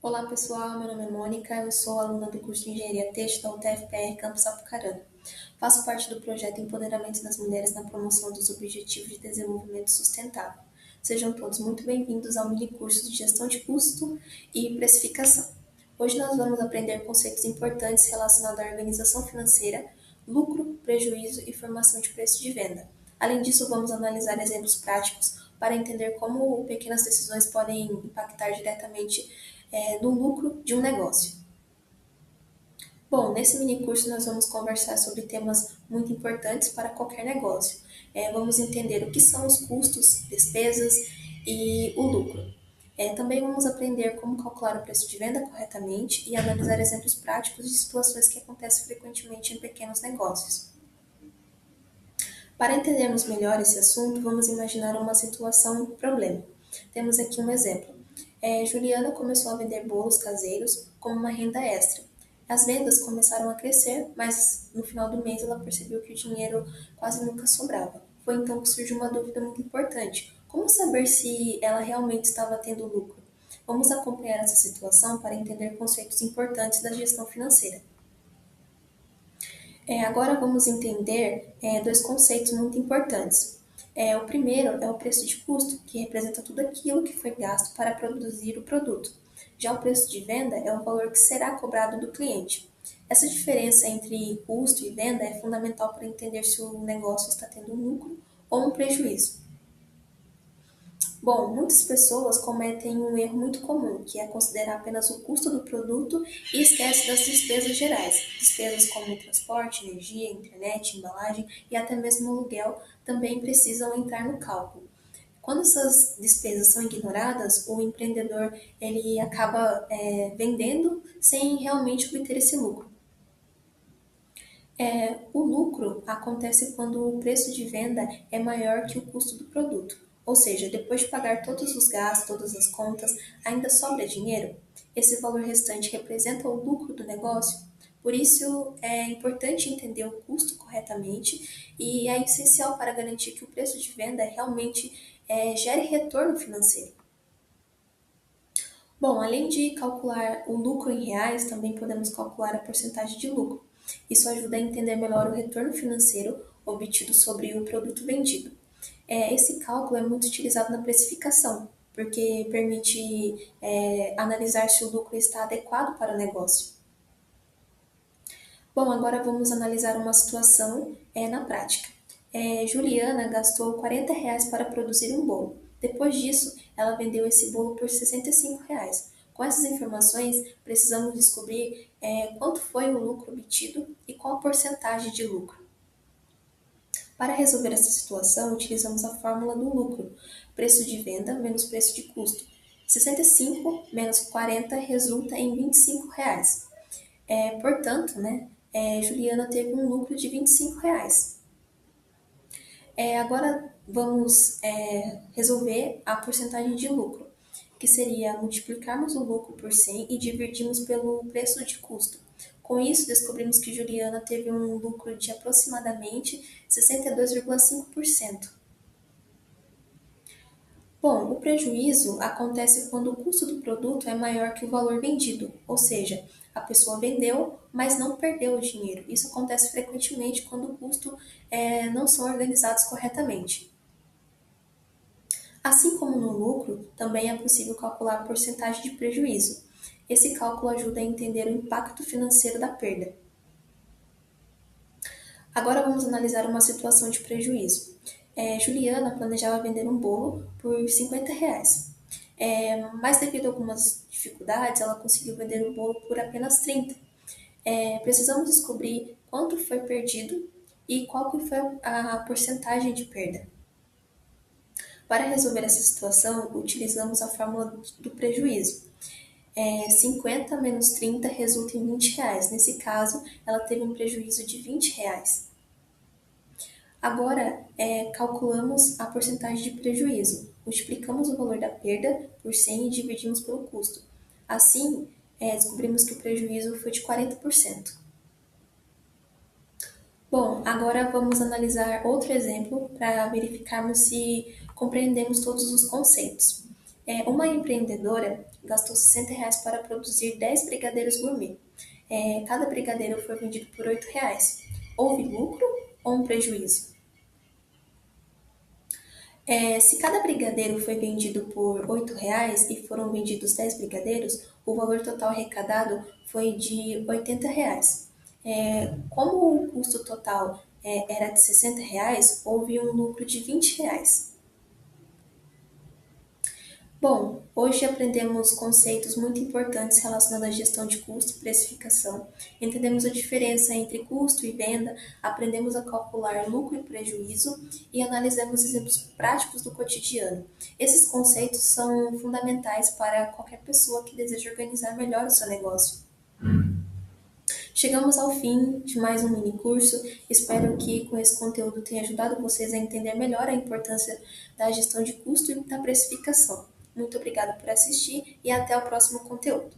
Olá pessoal, meu nome é Mônica, eu sou aluna do curso de Engenharia Têxtil da UTFPR Campus Apucarana. Faço parte do projeto Empoderamento das Mulheres na Promoção dos Objetivos de Desenvolvimento Sustentável. Sejam todos muito bem-vindos ao mini curso de Gestão de Custo e Precificação. Hoje nós vamos aprender conceitos importantes relacionados à organização financeira, lucro, prejuízo e formação de preço de venda. Além disso, vamos analisar exemplos práticos para entender como pequenas decisões podem impactar diretamente no lucro de um negócio. Bom, nesse mini curso nós vamos conversar sobre temas muito importantes para qualquer negócio. Vamos entender o que são os custos, despesas e o lucro. Também vamos aprender como calcular o preço de venda corretamente e analisar exemplos práticos de situações que acontecem frequentemente em pequenos negócios. Para entendermos melhor esse assunto, vamos imaginar uma situação, um problema. Temos aqui um exemplo. Juliana começou a vender bolos caseiros como uma renda extra. As vendas começaram a crescer, mas no final do mês ela percebeu que o dinheiro quase nunca sobrava. Foi então que surgiu uma dúvida muito importante. Como saber se ela realmente estava tendo lucro? Vamos acompanhar essa situação para entender conceitos importantes da gestão financeira. Agora vamos entender dois conceitos muito importantes. O primeiro é o preço de custo, que representa tudo aquilo que foi gasto para produzir o produto. Já o preço de venda é o valor que será cobrado do cliente. Essa diferença entre custo e venda é fundamental para entender se o negócio está tendo um lucro ou um prejuízo. Bom, muitas pessoas cometem um erro muito comum, que é considerar apenas o custo do produto e esquece das despesas gerais. Despesas como transporte, energia, internet, embalagem e até mesmo aluguel também precisam entrar no cálculo. Quando essas despesas são ignoradas, o empreendedor ele acaba vendendo sem realmente obter esse lucro. O lucro acontece quando o preço de venda é maior que o custo do produto. Ou seja, depois de pagar todos os gastos, todas as contas, ainda sobra dinheiro. Esse valor restante representa o lucro do negócio. Por isso, é importante entender o custo corretamente e é essencial para garantir que o preço de venda realmente gere retorno financeiro. Bom, além de calcular o lucro em reais, também podemos calcular a porcentagem de lucro. Isso ajuda a entender melhor o retorno financeiro obtido sobre o produto vendido. Esse cálculo é muito utilizado na precificação, porque permite analisar se o lucro está adequado para o negócio. Bom, agora vamos analisar uma situação na prática. Juliana gastou R$ 40 para produzir um bolo. Depois disso, ela vendeu esse bolo por R$ 65. Com essas informações, precisamos descobrir quanto foi o lucro obtido e qual a porcentagem de lucro. Para resolver essa situação, utilizamos a fórmula do lucro, preço de venda menos preço de custo. 65 menos 40 resulta em R$ 25. Portanto, Juliana teve um lucro de R$ 25. Agora vamos resolver a porcentagem de lucro, que seria multiplicarmos o lucro por 100 e dividirmos pelo preço de custo. Com isso, descobrimos que Juliana teve um lucro de aproximadamente 62,5%. Bom, o prejuízo acontece quando o custo do produto é maior que o valor vendido, ou seja, a pessoa vendeu, mas não perdeu o dinheiro. Isso acontece frequentemente quando o custo não são organizados corretamente. Assim como no lucro, também é possível calcular a porcentagem de prejuízo. Esse cálculo ajuda a entender o impacto financeiro da perda. Agora vamos analisar uma situação de prejuízo. Juliana planejava vender um bolo por R$ 50. Mas devido a algumas dificuldades, ela conseguiu vender o bolo por apenas 30. Precisamos descobrir quanto foi perdido e qual que foi a porcentagem de perda. Para resolver essa situação, utilizamos a fórmula do prejuízo. 50 menos 30 resulta em R$ 20. Nesse caso, ela teve um prejuízo de R$ 20. Agora, calculamos a porcentagem de prejuízo. Multiplicamos o valor da perda por 100 e dividimos pelo custo. Assim, descobrimos que o prejuízo foi de 40%. Bom, agora vamos analisar outro exemplo para verificarmos se compreendemos todos os conceitos. Uma empreendedora gastou R$ 60 para produzir 10 brigadeiros gourmet. Cada brigadeiro foi vendido por R$ 8. Houve lucro ou um prejuízo? Se cada brigadeiro foi vendido por R$ 8 e foram vendidos 10 brigadeiros, o valor total arrecadado foi de R$ 80. Como o custo total era de R$ 60, houve um lucro de R$ 20. Bom, hoje aprendemos conceitos muito importantes relacionados à gestão de custo e precificação. Entendemos a diferença entre custo e venda, aprendemos a calcular lucro e prejuízo e analisamos exemplos práticos do cotidiano. Esses conceitos são fundamentais para qualquer pessoa que deseja organizar melhor o seu negócio. Chegamos ao fim de mais um mini curso. Espero que com esse conteúdo tenha ajudado vocês a entender melhor a importância da gestão de custo e da precificação. Muito obrigada por assistir e até o próximo conteúdo.